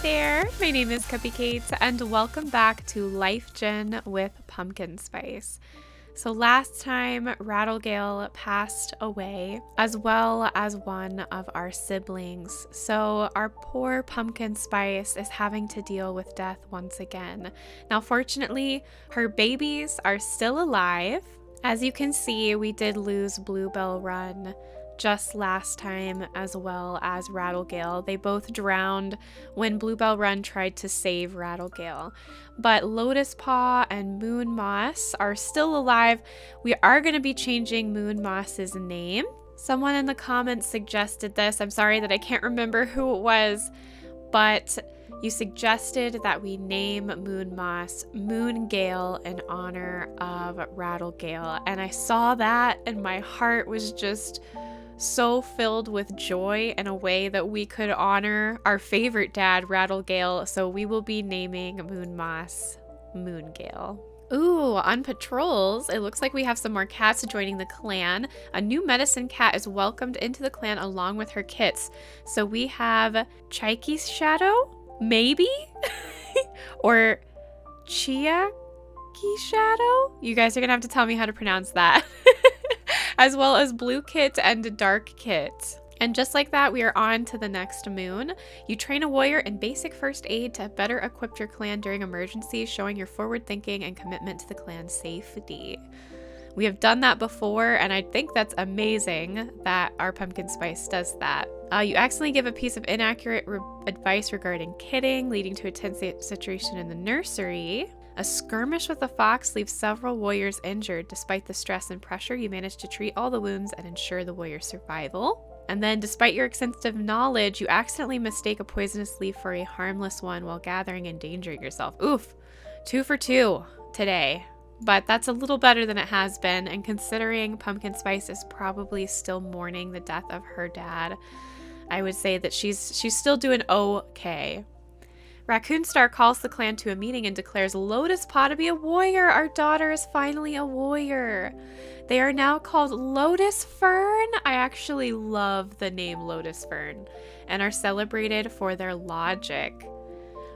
there, my name is Cupicate and welcome back to Life Gen with Pumpkin Spice. So last time Rattlegale passed away, as well as one of our siblings. So our poor Pumpkin Spice is having to deal with death once again. Now fortunately, her babies are still alive. As you can see, we did lose Bluebell Run just last time, as well as Rattlegale. They both drowned when Bluebell Run tried to save Rattlegale. But Lotus Paw and Moon Moss are still alive. We are going to be changing Moon Moss's name. Someone in the comments suggested this. I'm sorry that I can't remember who it was, but you suggested that we name Moon Moss Moongale in honor of Rattlegale. And I saw that and my heart was just so filled with joy in a way that we could honor our favorite dad, Rattlegale. So we will be naming Moon Moss Moongale. Ooh, on patrols, it looks like we have some more cats joining the clan. A new medicine cat is welcomed into the clan along with her kits. So we have Chaiki's Shadow, maybe? Or Chiaki Shadow? You guys are gonna have to tell me how to pronounce that. As well as Blue Kit and Dark Kit. And just like that, we are on to the next moon. You train a warrior in basic first aid to better equip your clan during emergencies, showing your forward thinking and commitment to the clan's safety. We have done that before, and I think that's amazing that our Pumpkin Spice does that. You accidentally give a piece of inaccurate advice regarding kidding, leading to a tense situation in the nursery. A skirmish with a fox leaves several warriors injured. Despite the stress and pressure, you manage to treat all the wounds and ensure the warrior's survival. And then, despite your extensive knowledge, you accidentally mistake a poisonous leaf for a harmless one while gathering and endangering yourself. Oof, 2 for 2 today. But that's a little better than it has been, and considering Pumpkin Spice is probably still mourning the death of her dad, I would say that she's still doing okay. Raccoon Star calls the clan to a meeting and declares Lotus Paw to be a warrior. Our daughter is finally a warrior. They are now called Lotus Fern. I actually love the name Lotus Fern, and are celebrated for their logic.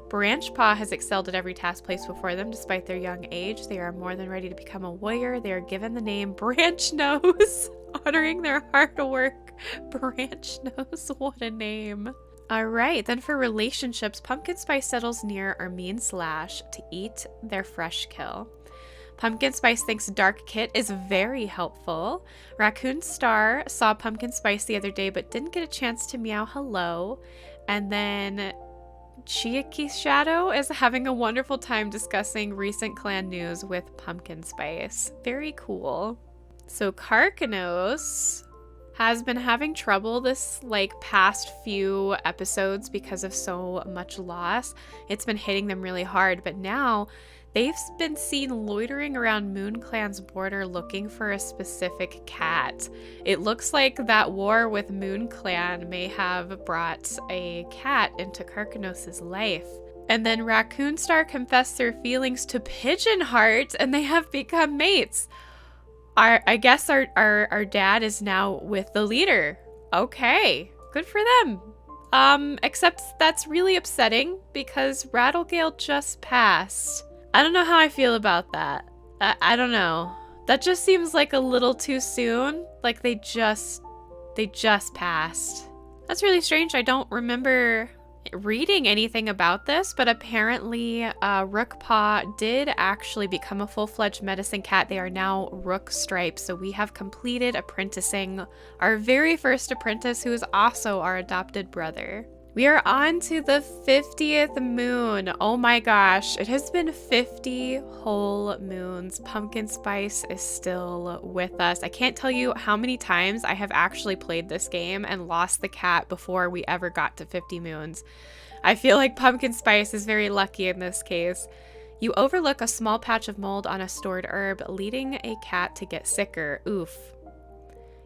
Branch Paw has excelled at every task placed before them. Despite their young age, they are more than ready to become a warrior. They are given the name Branch Nose, honoring their hard work. Branch Nose, what a name. Alright, then for relationships, Pumpkin Spice settles near Armin Slash to eat their fresh kill. Pumpkin Spice thinks Dark Kit is very helpful. Raccoon Star saw Pumpkin Spice the other day but didn't get a chance to meow hello. And then Chiaki's Shadow is having a wonderful time discussing recent clan news with Pumpkin Spice. Very cool. So Karkanos has been having trouble this past few episodes because of so much loss. It's been hitting them really hard, but now they've been seen loitering around Moon Clan's border looking for a specific cat. It looks like that war with Moon Clan may have brought a cat into Karkanos' life. And then Raccoon Star confessed their feelings to Pigeon Heart and they have become mates. I guess our dad is now with the leader. Okay, good for them. Except that's really upsetting because Rattlegale just passed. I don't know how I feel about that. I don't know. That just seems like a little too soon. Like they just passed. That's really strange. I don't remember reading anything about this, but apparently Rookpaw did actually become a full-fledged medicine cat. They are now Rook Stripes, so we have completed apprenticing our very first apprentice, who is also our adopted brother. We are on to the 50th moon. Oh my gosh, it has been 50 whole moons. Pumpkin Spice is still with us. I can't tell you how many times I have actually played this game and lost the cat before we ever got to 50 moons. I feel like Pumpkin Spice is very lucky in this case. You overlook a small patch of mold on a stored herb, leading a cat to get sicker. Oof.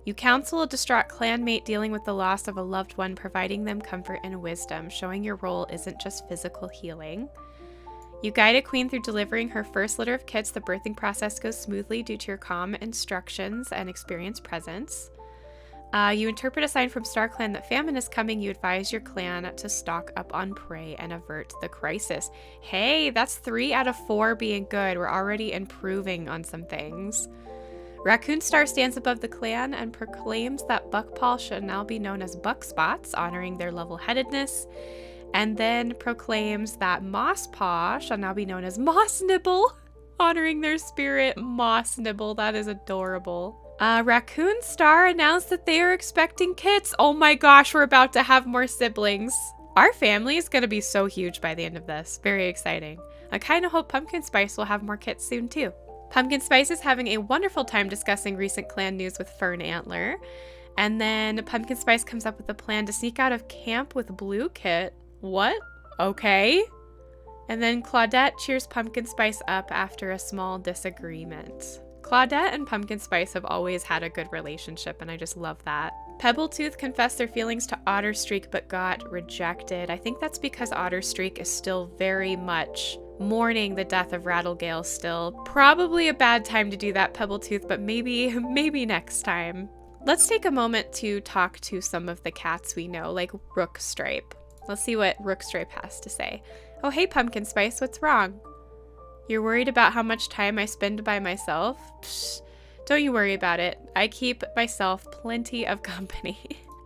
You counsel a distraught clanmate dealing with the loss of a loved one, providing them comfort and wisdom, showing your role isn't just physical healing. You guide a queen through delivering her first litter of kits. The birthing process goes smoothly due to your calm instructions and experienced presence. You interpret a sign from Star Clan that famine is coming. You advise your clan to stock up on prey and avert the crisis. Hey, that's 3 out of 4 being good. We're already improving on some things. Raccoon Star stands above the clan and proclaims that Buckpaw should now be known as Buckspots, honoring their level-headedness, and then proclaims that Mosspaw shall now be known as Moss Nibble, honoring their spirit, Moss Nibble. That is adorable. Raccoon Star announced that they are expecting kits. Oh my gosh, we're about to have more siblings. Our family is going to be so huge by the end of this. Very exciting. I kind of hope Pumpkin Spice will have more kits soon too. Pumpkin Spice is having a wonderful time discussing recent clan news with Fern Antler. And then Pumpkin Spice comes up with a plan to sneak out of camp with Blue Kit. What? Okay. And then Claudette cheers Pumpkin Spice up after a small disagreement. Claudette and Pumpkin Spice have always had a good relationship, and I just love that. Pebbletooth confessed their feelings to Otterstreak but got rejected. I think that's because Otterstreak is still very much mourning the death of Rattlegale still. Probably a bad time to do that, Pebbletooth, but maybe next time. Let's take a moment to talk to some of the cats we know, like Rookstripe. Let's see what Rookstripe has to say. Oh, hey, Pumpkin Spice, what's wrong? You're worried about how much time I spend by myself? Psh, don't you worry about it. I keep myself plenty of company.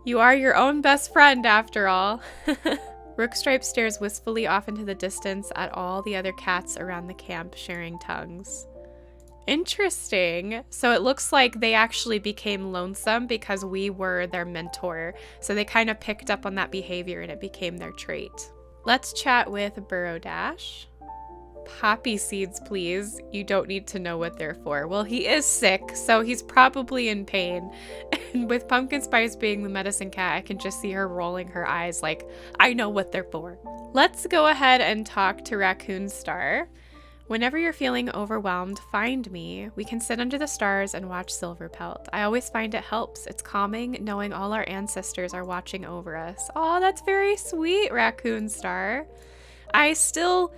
You are your own best friend, after all. Rookstripe stares wistfully off into the distance at all the other cats around the camp sharing tongues. Interesting. So it looks like they actually became lonesome because we were their mentor. So they kind of picked up on that behavior and it became their trait. Let's chat with Burrow Dash. Poppy seeds, please. You don't need to know what they're for. Well, he is sick, so he's probably in pain. And with Pumpkin Spice being the medicine cat, I can just see her rolling her eyes like, I know what they're for. Let's go ahead and talk to Raccoon Star. Whenever you're feeling overwhelmed, find me. We can sit under the stars and watch Silverpelt. I always find it helps. It's calming knowing all our ancestors are watching over us. Oh, that's very sweet, Raccoon Star. I still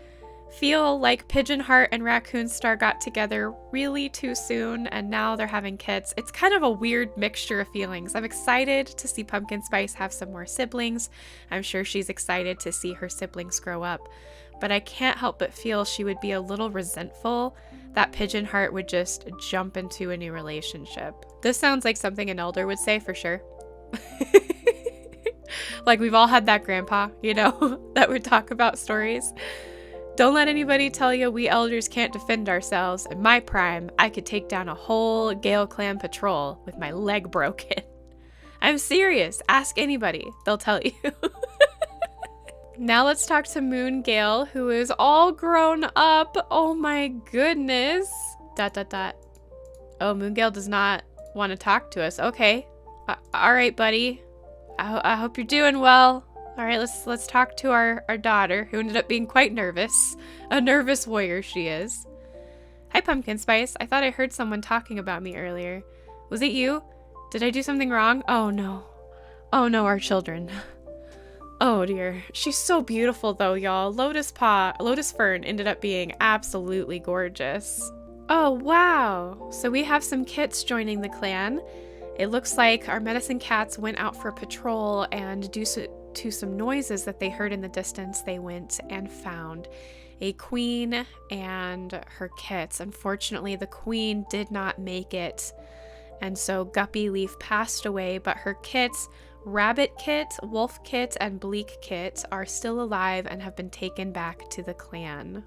feel like Pigeon Heart and Raccoon Star got together really too soon, and now they're having kids. It's kind of a weird mixture of feelings. I'm excited to see Pumpkin Spice have some more siblings. I'm sure she's excited to see her siblings grow up, but I can't help but feel she would be a little resentful that Pigeon Heart would just jump into a new relationship. This sounds like something an elder would say for sure. Like we've all had that grandpa, you know, that would talk about stories. Don't let anybody tell you we elders can't defend ourselves. In my prime, I could take down a whole Gale Clan patrol with my leg broken. I'm serious. Ask anybody. They'll tell you. Now let's talk to Moon Gale, who is all grown up. Oh my goodness. ... Oh, Moon Gale does not want to talk to us. Okay. All right, buddy. I hope you're doing well. All right, let's talk to our daughter, who ended up being quite nervous. A nervous warrior she is. Hi, Pumpkin Spice. I thought I heard someone talking about me earlier. Was it you? Did I do something wrong? Oh, no. Oh, no, our children. Oh, dear. She's so beautiful, though, y'all. Lotus Fern ended up being absolutely gorgeous. Oh, wow. So we have some kits joining the clan. It looks like our medicine cats went out for a patrol, and due to some noises that they heard in the distance, they went and found a queen and her kits. Unfortunately, the queen did not make it, and so Guppy Leaf passed away, but her kits, Rabbit Kit, Wolf Kit, and Bleak Kit, are still alive and have been taken back to the clan.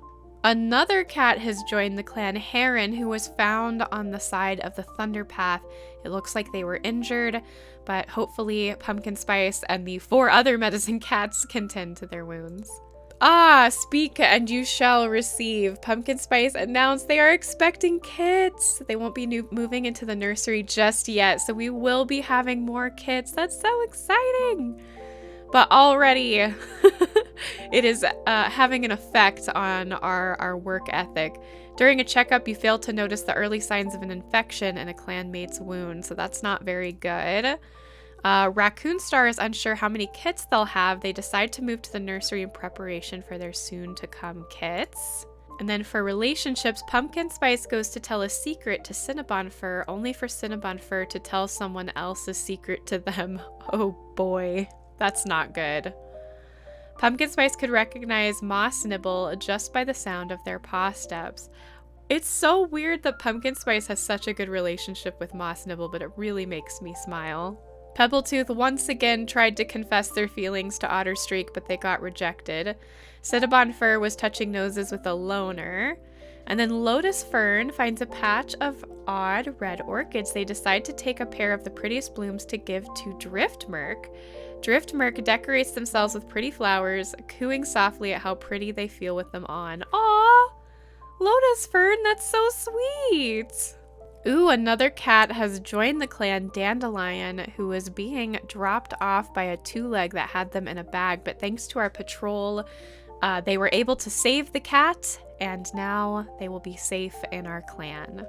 Another cat has joined the clan, Heron, who was found on the side of the Thunder Path. It looks like they were injured, but hopefully Pumpkin Spice and the 4 other medicine cats can tend to their wounds. Ah, speak and you shall receive. Pumpkin Spice announced they are expecting kits. They won't be moving into the nursery just yet, so we will be having more kits. That's so exciting. But already it is having an effect on our work ethic. During a checkup, you failed to notice the early signs of an infection in a clanmate's wound, so that's not very good. Raccoon Star is unsure how many kits they'll have. They decide to move to the nursery in preparation for their soon-to-come kits. And then for relationships, Pumpkin Spice goes to tell a secret to Cinnabon Fur, only for Cinnabon Fur to tell someone else a secret to them. Oh boy, that's not good. Pumpkin Spice could recognize Moss Nibble just by the sound of their paw steps. It's so weird that Pumpkin Spice has such a good relationship with Moss Nibble, but it really makes me smile. Pebbletooth once again tried to confess their feelings to Otterstreak, but they got rejected. Cinnabon Fur was touching noses with a loner. And then Lotus Fern finds a patch of odd red orchids. They decide to take a pair of the prettiest blooms to give to Driftmark. Driftmark decorates themselves with pretty flowers, cooing softly at how pretty they feel with them on. Aww! Lotus Fern, that's so sweet! Ooh, another cat has joined the clan, Dandelion, who was being dropped off by a two-leg that had them in a bag, but thanks to our patrol, they were able to save the cat, and now they will be safe in our clan.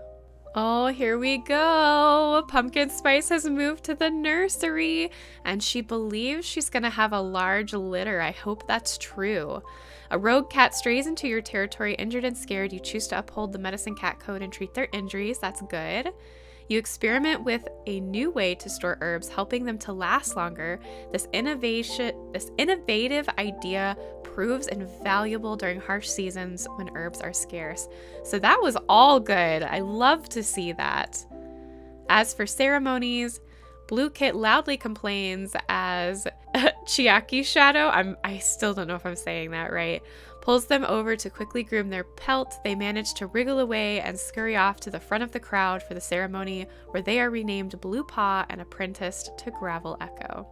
Oh, here we go. Pumpkin Spice has moved to the nursery, and she believes she's gonna have a large litter. I hope that's true. A rogue cat strays into your territory injured and scared. You choose to uphold the medicine cat code and treat their injuries. That's good. You experiment with a new way to store herbs, helping them to last longer. This innovative idea proves invaluable during harsh seasons when herbs are scarce. So that was all good. I love to see that. As for ceremonies, Blue Kit loudly complains as Chiaki Shadow, I still don't know if I'm saying that right, pulls them over to quickly groom their pelt. They manage to wriggle away and scurry off to the front of the crowd for the ceremony, where they are renamed Blue Paw and apprenticed to Gravel Echo.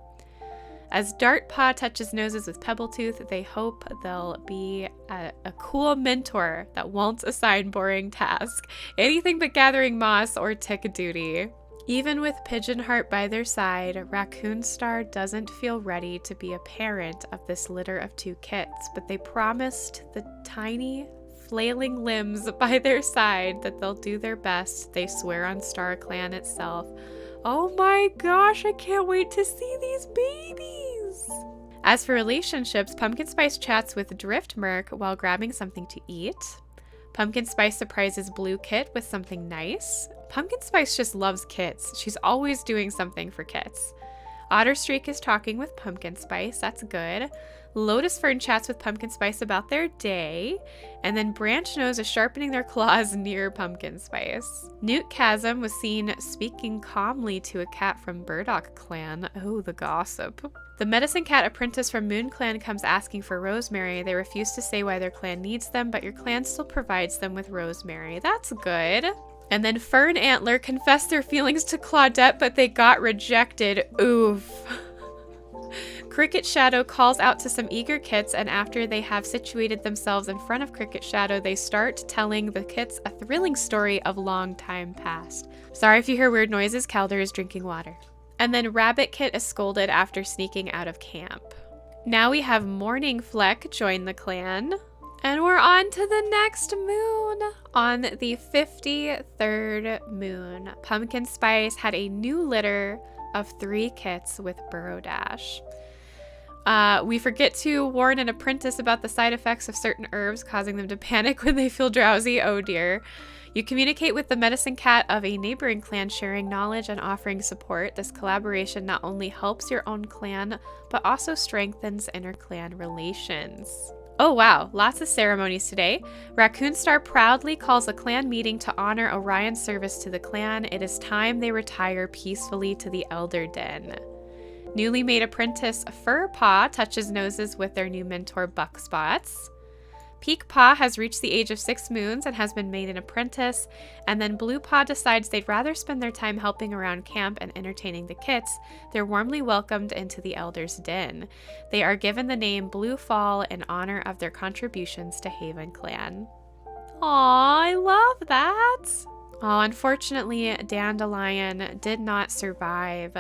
As Dart Paw touches noses with Pebbletooth, they hope they'll be a cool mentor that won't assign boring tasks, anything but gathering moss or tick duty. Even with Pigeonheart by their side, Raccoon Star doesn't feel ready to be a parent of this litter of two kits, but they promised the tiny, flailing limbs by their side that they'll do their best. They swear on Star Clan itself. Oh my gosh, I can't wait to see these babies! As for relationships, Pumpkin Spice chats with Driftmark while grabbing something to eat. Pumpkin Spice surprises Blue Kit with something nice. Pumpkin Spice just loves kits. She's always doing something for kits. Otterstreak is talking with Pumpkin Spice. That's good. Lotus Fern chats with Pumpkin Spice about their day. And then Branch Nose is sharpening their claws near Pumpkin Spice. Newt Chasm was seen speaking calmly to a cat from Burdock Clan. Oh, the gossip. The medicine cat apprentice from Moon Clan comes asking for rosemary. They refuse to say why their clan needs them, but your clan still provides them with rosemary. That's good. And then Fern Antler confessed their feelings to Claudette, but they got rejected. Oof. Cricket Shadow calls out to some eager kits, and after they have situated themselves in front of Cricket Shadow, they start telling the kits a thrilling story of long time past. Sorry if you hear weird noises, Calder is drinking water. And then Rabbit Kit is scolded after sneaking out of camp. Now we have Morning Fleck join the clan. And we're on to the next moon. On the 53rd moon, Pumpkin Spice had a new litter of 3 kits with Burrow Dash. We forget to warn an apprentice about the side effects of certain herbs, causing them to panic when they feel drowsy. Oh dear. You communicate with the medicine cat of a neighboring clan, sharing knowledge and offering support. This collaboration not only helps your own clan, but also strengthens inter-clan relations. Oh wow, lots of ceremonies today. Raccoon Star proudly calls a clan meeting to honor Orion's service to the clan. It is time they retire peacefully to the Elder Den. Newly made apprentice Fur Paw touches noses with their new mentor Buck Spots. Peak Paw has reached the age of 6 moons and has been made an apprentice, and then Blue Paw decides they'd rather spend their time helping around camp and entertaining the kits. They're warmly welcomed into the Elder's Den. They are given the name Blue Fall in honor of their contributions to Havenclan. Aw, I love that! Oh, unfortunately, Dandelion did not survive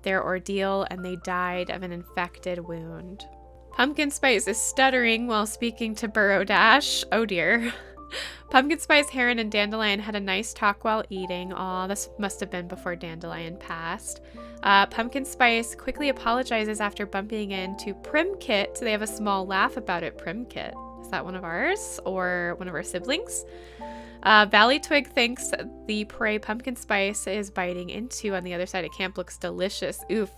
their ordeal, and they died of an infected wound. Pumpkin Spice is stuttering while speaking to Burrow Dash. Oh dear. Pumpkin Spice, Heron, and Dandelion had a nice talk while eating. Aw, this must have been before Dandelion passed. Pumpkin Spice quickly apologizes after bumping into Primkit. They have a small laugh about it, Primkit. Is that one of ours or one of our siblings? Valley Twig thinks the prey pumpkin spice is biting into on the other side of camp looks delicious. Oof.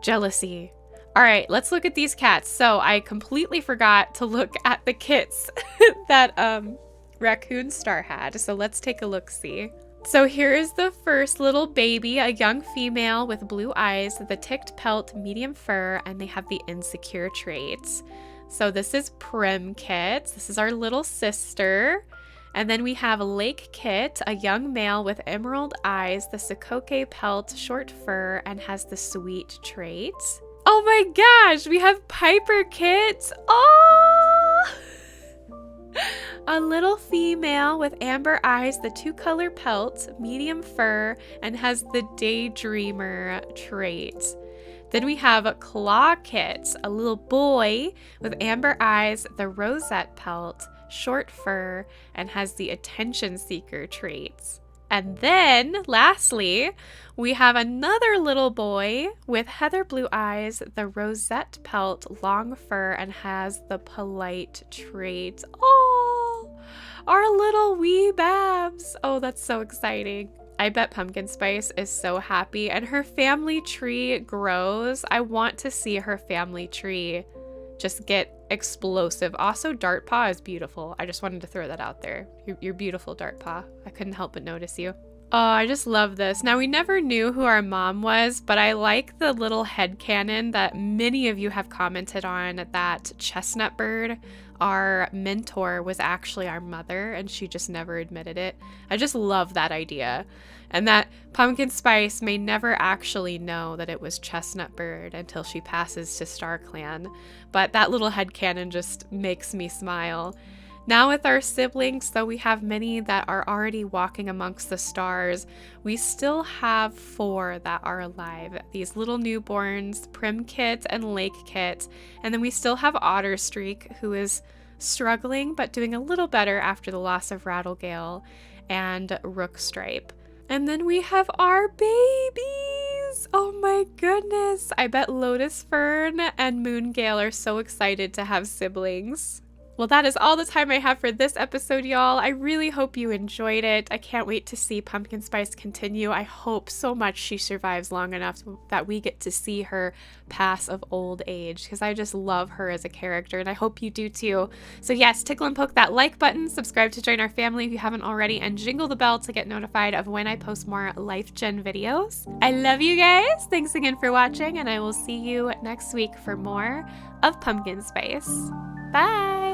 Jealousy. All right, let's look at these cats. So I completely forgot to look at the kits that Raccoon Star had. So let's take a look-see. So here is the first little baby, a young female with blue eyes, the ticked pelt, medium fur, and they have the insecure traits. So this is Prim Kit. This is our little sister. And then we have Lake Kit, a young male with emerald eyes, the Cupicate pelt, short fur, and has the sweet traits. Oh my gosh, we have Piper Kit. Oh! A little female with amber eyes, the two-color pelt, medium fur, and has the Daydreamer trait. Then we have Claw Kit, a little boy with amber eyes, the rosette pelt, short fur, and has the attention seeker traits. And then lastly, we have another little boy with heather blue eyes, the rosette pelt, long fur, and has the polite traits. Oh, our little wee Babs. Oh, that's so exciting. I bet Pumpkin Spice is so happy, and her family tree grows. I want to see her family tree just get explosive. Also, Dart Paw is beautiful. I just wanted to throw that out there. You're beautiful, Dart Paw. I couldn't help but notice you. Oh, I just love this. Now, we never knew who our mom was, but I like the little headcanon that many of you have commented on, that Chestnut Bird, our mentor, was actually our mother, and she just never admitted it. I just love that idea. And that Pumpkin Spice may never actually know that it was Chestnut Bird until she passes to Star Clan. But that little headcanon just makes me smile. Now with our siblings, though we have many that are already walking amongst the stars, we still have 4 that are alive. These little newborns, Prim Kit and Lake Kit. And then we still have Otter Streak, who is struggling but doing a little better after the loss of Rattlegale, and Rook Stripe. And then we have our babies. Oh my goodness. I bet Lotus Fern and Moongale are so excited to have siblings. Well, that is all the time I have for this episode, y'all. I really hope you enjoyed it. I can't wait to see Pumpkin Spice continue. I hope so much she survives long enough that we get to see her pass of old age, because I just love her as a character, and I hope you do too. So yes, tickle and poke that like button, subscribe to join our family if you haven't already, and jingle the bell to get notified of when I post more Life Gen videos. I love you guys. Thanks again for watching, and I will see you next week for more of Pumpkin Spice. Bye!